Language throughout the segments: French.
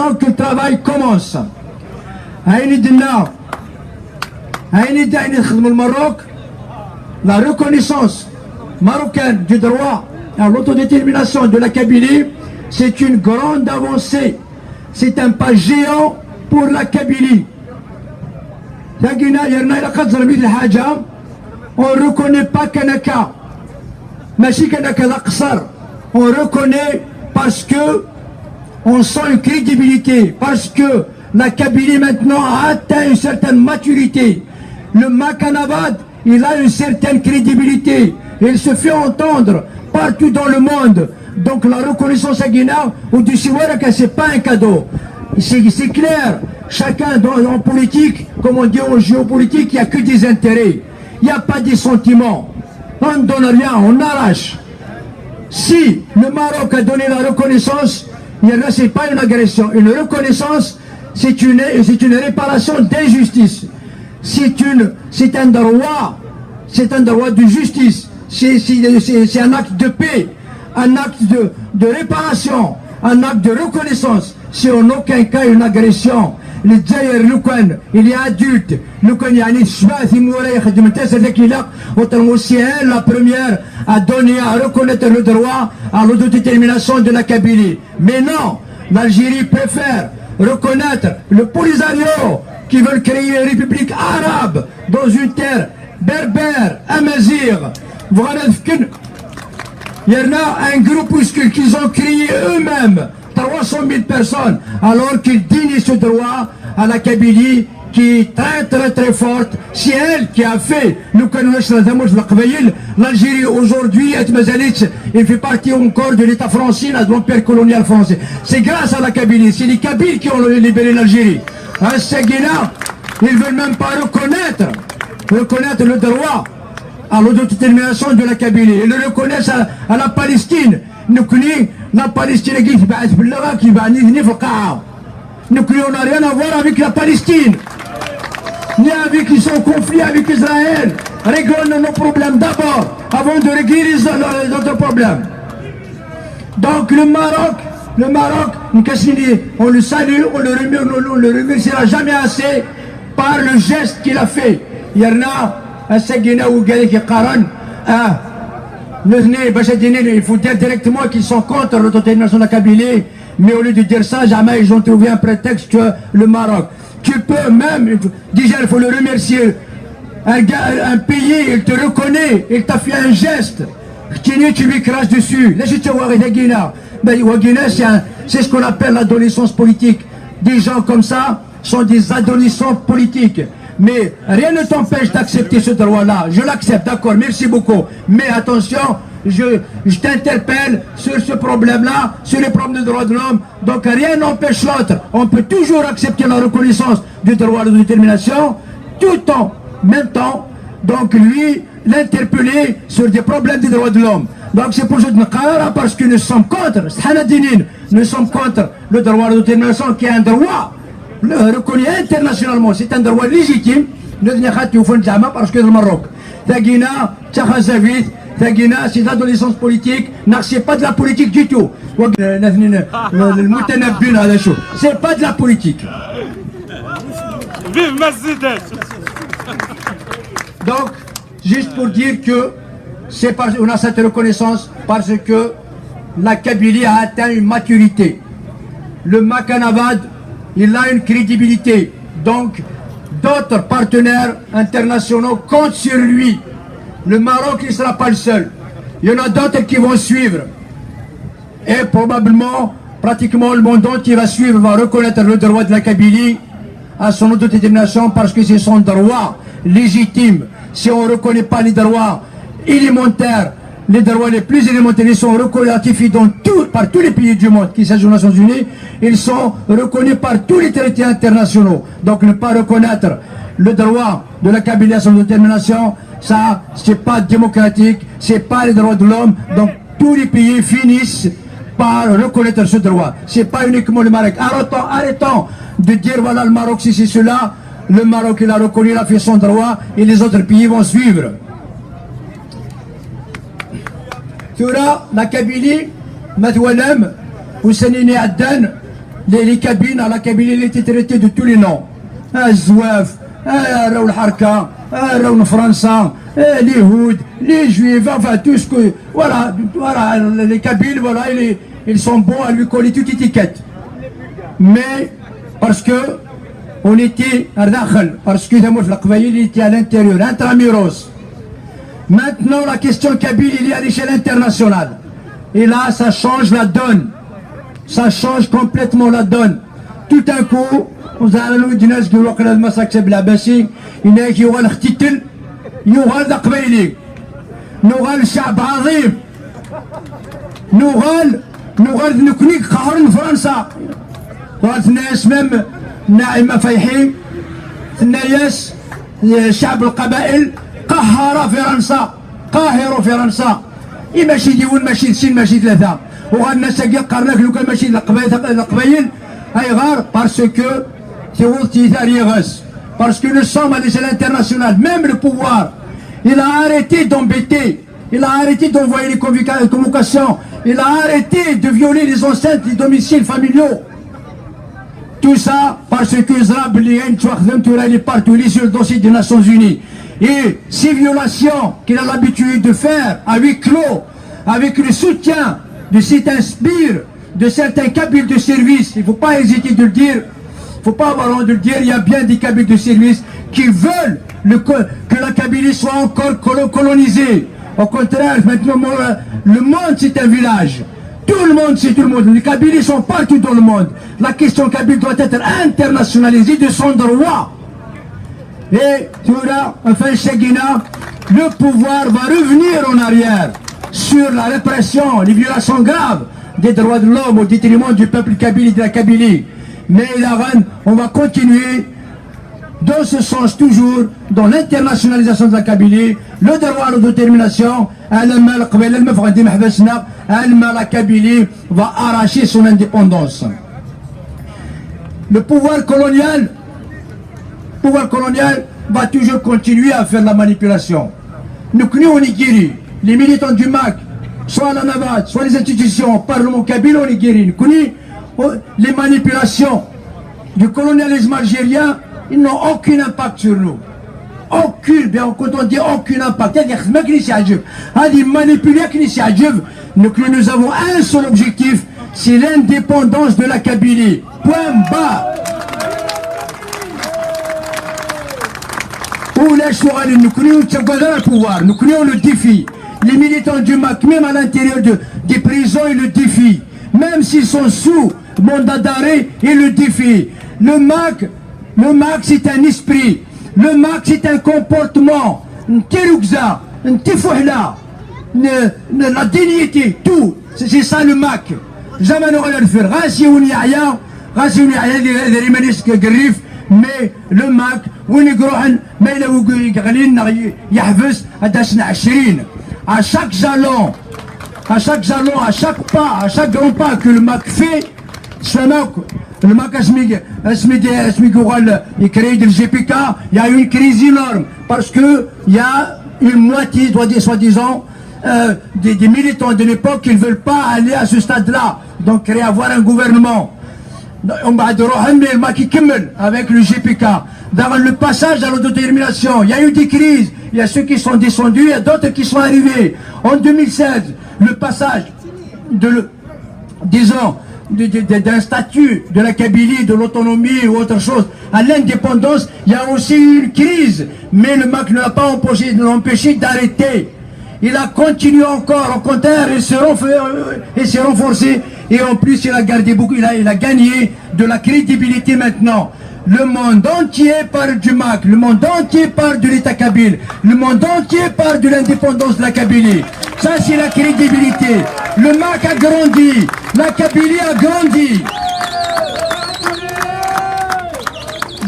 maintenant que le travail commence. La reconnaissance marocaine du droit à l'autodétermination de la Kabylie, c'est une grande avancée. C'est un pas géant pour la Kabylie. On ne reconnaît pas Kanaka. On reconnaît parce que on sent une crédibilité, parce que la Kabylie maintenant a atteint une certaine maturité. Le Makanavad, il a une certaine crédibilité. Il se fait entendre partout dans le monde. Donc la reconnaissance à Guinée ou du Siwaraka, c'est pas un cadeau. C'est clair. Chacun en politique, comme on dit en géopolitique, il n'y a que des intérêts. Il n'y a pas des sentiments. On ne donne rien, on arrache. Si le Maroc a donné la reconnaissance, ce n'est pas une agression. Une reconnaissance, c'est une réparation d'injustice. C'est un droit de justice. C'est un acte de paix, un acte de réparation, un acte de reconnaissance. C'est en aucun cas une agression. Les Djaïr, il est adulte. Il y a aussi elle, la première, à donner, à reconnaître le droit à l'autodétermination de la Kabylie. Mais non, l'Algérie préfère reconnaître le Polisario qui veulent créer une république arabe dans une terre berbère, amazigh. Il y en a un groupuscule qu'ils ont créé eux-mêmes. 300 000 personnes, alors qu'ils dignent ce droit à la Kabylie qui est très forte. C'est elle qui a fait, nous connaissons l'Algérie aujourd'hui, il fait partie encore de l'État français, de l'empire colonial français. C'est grâce à la Kabylie, c'est les Kabyles qui ont libéré l'Algérie. À Seguina, ils ne veulent même pas reconnaître le droit à l'autodétermination de la Kabylie. Ils le reconnaissent à la Palestine. La Palestine on n'a rien à voir avec la Palestine, ni avec son conflit avec Israël. Réglons nos problèmes d'abord, avant de régler les autres problèmes. Donc le Maroc, on le salue, on le remerciera jamais assez par le geste qu'il a fait. Il y en a un Seguina ou qui Qaran. Il faut dire directement qu'ils sont contre l'autodétermination de la Kabylie, mais au lieu de dire ça, jamais ils ont trouvé un prétexte que le Maroc. Tu peux même, déjà il faut le remercier, un pays, il te reconnaît, il t'a fait un geste, tu lui craches dessus. C'est ce qu'on appelle l'adolescence politique. Des gens comme ça sont des adolescents politiques. Mais rien ne t'empêche d'accepter ce droit-là. Je l'accepte, d'accord, merci beaucoup. Mais attention, je t'interpelle sur ce problème-là, sur les problèmes des droits de l'homme. Donc rien n'empêche l'autre. On peut toujours accepter la reconnaissance du droit de détermination, tout en même temps, donc lui, l'interpeller sur des problèmes des droits de l'homme. Donc c'est pour ça que parce que nous sommes contre, nous sommes contre le droit de détermination qui est un droit reconnu internationalement, c'est un droit légitime. Parce que le Maroc, c'est l'adolescence politique, c'est pas de la politique du tout. C'est pas de la politique. Vive Mercedes. Donc, juste pour dire que on a cette reconnaissance parce que la Kabylie a atteint une maturité. Le Makanavad, il a une crédibilité. Donc, d'autres partenaires internationaux comptent sur lui. Le Maroc, il ne sera pas le seul. Il y en a d'autres qui vont suivre. Et probablement, pratiquement le monde entier va suivre, va reconnaître le droit de la Kabylie à son autodétermination parce que c'est son droit légitime. Si on ne reconnaît pas les droits élémentaires, les droits les plus élémentaires, ils sont reconnus, ratifiés par tous les pays du monde, qu'il s'agit aux Nations Unies, ils sont reconnus par tous les traités internationaux. Donc ne pas reconnaître le droit de la Kabylie à son autodétermination, ça, c'est pas démocratique, c'est pas les droits de l'homme. Donc tous les pays finissent par reconnaître ce droit. C'est pas uniquement le Maroc. Arrêtons de dire voilà le Maroc c'est cela. Le Maroc il a reconnu, il a fait son droit et les autres pays vont suivre. La Kabylie, Matoualem, Oussanini Addan, les cabines à la Kabylie, il était traité de tous les noms. Zouaf, Raoul Harka, Raoul Français, les Houds, les Juifs, enfin tout ce que. Voilà, les Kabyles, voilà, ils sont bons à lui coller toute étiquette. Mais parce que on était à Dakhel, parce que il était à l'intérieur, intramuros. Maintenant, la question Kabyle, il est à l'échelle internationale. Et là, ça change la donne. Ça change complètement la donne. Tout un coup, vous avez le dinas qui voit que le massacre c'est blabassi, il y a qui voit le khtitel, il y aura le Qbaili, il y aura le Sha'b Azim, il y aura le Nuknik Khahar en France. قالت الناس ميم ناعمة فايحين الناس شعب القبائل قهر فرنسا قاهروا فرنسا ماشي ديون ماشي سين ماشي ثلاثة وغالناس قال لك لو كان ماشي القبائل اي غار باسكو تيوض تاريغس باسكو nous sommes à l'échelle internationale, même le pouvoir il a arrêté d'embêter, il a arrêté d'envoyer les convocations, il a arrêté de violer les enceintes des domiciles familiaux. Tout ça parce que Israël est partout, les sur le dossier des Nations Unies. Et ces violations qu'il a l'habitude de faire à huis clos, avec le soutien de certains sbires, de certains kabyles de service, il ne faut pas hésiter de le dire, il ne faut pas avoir honte de le dire, il y a bien des kabyles de service qui veulent que la Kabylie soit encore colonisée. Au contraire, maintenant, le monde c'est un village. Tout le monde, c'est tout le monde. Les Kabyles sont partout dans le monde. La question kabyle doit être internationalisée de son droit. Et tout là, enfin, Cheguina, le pouvoir va revenir en arrière sur la répression, les violations graves des droits de l'homme au détriment du peuple kabyle et de la Kabylie. Mais on va continuer dans ce sens toujours, dans l'internationalisation de la Kabylie, le droit à l'autodétermination, la Kabylie va arracher son indépendance. Le pouvoir colonial va toujours continuer à faire la manipulation. Nous connaissons au Nigérie, les militants du MAC, soit la Navad, soit les institutions, Parlement kabyle au Nigérie, nous connaissons les manipulations du colonialisme algérien. Ils n'ont aucun impact sur nous. Aucun, bien quand on dit aucun impact, nous avons un seul objectif, c'est l'indépendance de la Kabylie. Point bas. Où nous connaissons le pouvoir, nous connaissons le défi. Les militants du MAC, même à l'intérieur des prisons, ils le défient. Même s'ils sont sous mandat d'arrêt, ils le défient. Le MAC c'est un esprit, le MAC c'est un comportement, la dignité, tout, c'est ça le MAC. Jamais n'aurait le faire. Mais le MAC, à chaque jalon, à chaque pas, à chaque grand pas que le MAC fait, le MAC il crée le GPK, il y a une crise énorme parce que il y a une moitié, soi-disant, des militants de l'époque qui ne veulent pas aller à ce stade-là, donc avoir un gouvernement. Avec le GPK, dans le passage à l'autodétermination, il y a eu des crises, il y a ceux qui sont descendus, il y a d'autres qui sont arrivés. En 2016, le passage d'un statut de la Kabylie, de l'autonomie ou autre chose à l'indépendance, il y a aussi eu une crise, mais le MAC ne l'a pas empêché d'arrêter. Il a continué encore, au contraire, il s'est renforcé et en plus il a gardé beaucoup, il a gagné de la crédibilité maintenant. Le monde entier parle du MAC, le monde entier parle de l'État kabyle, le monde entier parle de l'indépendance de la Kabylie. Ça c'est la crédibilité. Le MAC a grandi, la Kabylie a grandi.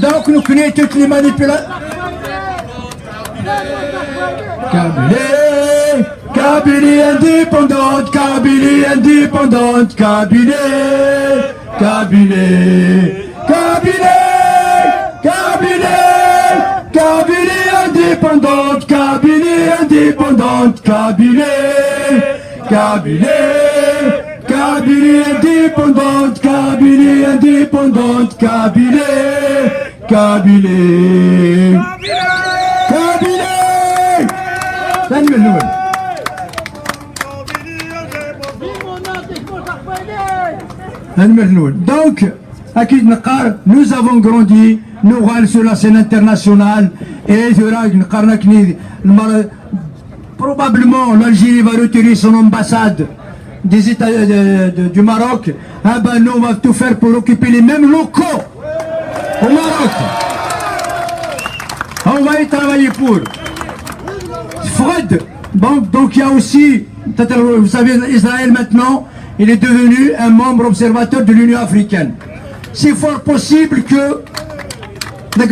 Donc nous connaissons toutes les manipulations. Kabylie indépendante, Kabylie indépendante, Kabylie, Kabylie, Kabylie, Kabylie, Kabylie indépendante, Kabylie indépendante, Kabylie, Kabylie, Kabylie. Kabylie indépendante, Kabylie indépendante, Kabylie, Kabylie, Kabylie. ثاني من الأول. Donc, Akid Nakar, nous avons grandi, nous râlons sur la scène internationale, et probablement l'Algérie va retirer son ambassade des États, du Maroc. Ah ben nous, on va tout faire pour occuper les mêmes locaux au Maroc. On va y travailler pour. Fred, donc il y a aussi, vous savez, Israël maintenant, il est devenu un membre observateur de l'Union africaine. C'est fort possible que la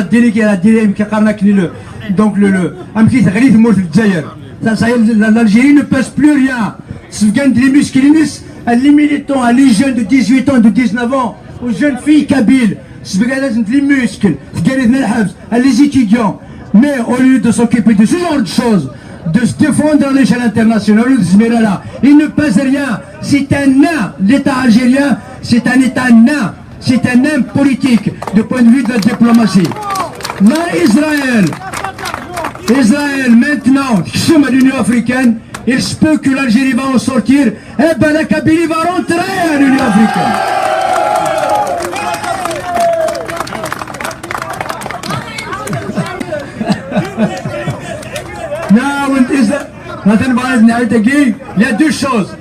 déléguée, donc l'Algérie ne pèse plus rien. Les militants, les jeunes de 18 ans, de 19 ans, aux jeunes filles kabyles, les muscles, les étudiants. Mais au lieu de s'occuper de ce genre de choses, de se défendre à l'échelle internationale, il ne pèse rien. C'est un nain, l'État algérien, c'est un État nain. C'est un nain politique, du point de vue de la diplomatie. Là, Israël maintenant, à l'Union africaine, il se peut que l'Algérie va en sortir, et ben la Kabylie va rentrer à l'Union africaine. Il y a deux choses.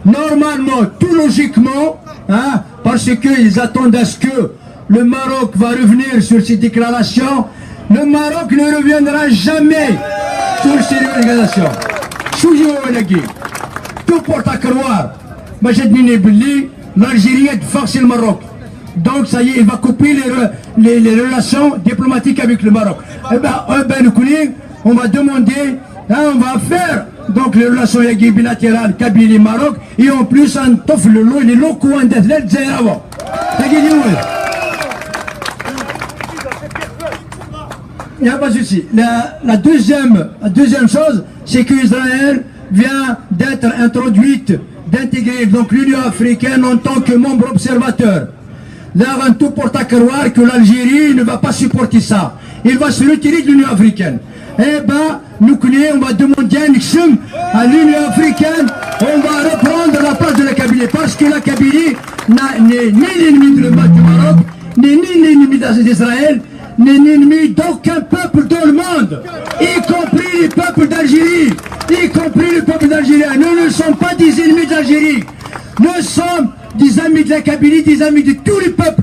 Normalement, tout logiquement, hein, parce qu'ils attendent à ce que le Maroc va revenir sur ces déclarations, le Maroc ne reviendra jamais sur ces déclarations. Tout porte à croire. L'Algérie est forcée le Maroc. Donc ça y est, il va couper les relations diplomatiques avec le Maroc. Eh ben, on va demander, hein, on va faire donc les relations bilatérales Kabylie-Maroc, et en plus on t'offre les locaux en détente zéro. Il n'y a pas de souci. La deuxième chose, c'est qu'Israël vient d'être introduite, d'intégrer donc l'Union africaine en tant que membre observateur. Là, on tout porte à croire que l'Algérie ne va pas supporter ça. Il va se retirer de l'Union africaine. Eh ben, nous connaissons, on va demander un élection à l'Union africaine, on va reprendre la place de la Kabylie, parce que la Kabylie n'est ni l'ennemi du Maroc, ni l'ennemi d'Israël, ni l'ennemi d'aucun peuple dans le monde, y compris les peuples d'Algérie, y compris les peuples d'Algérie. Nous ne sommes pas des ennemis d'Algérie, nous sommes des amis de la Kabylie, des amis de tous les peuples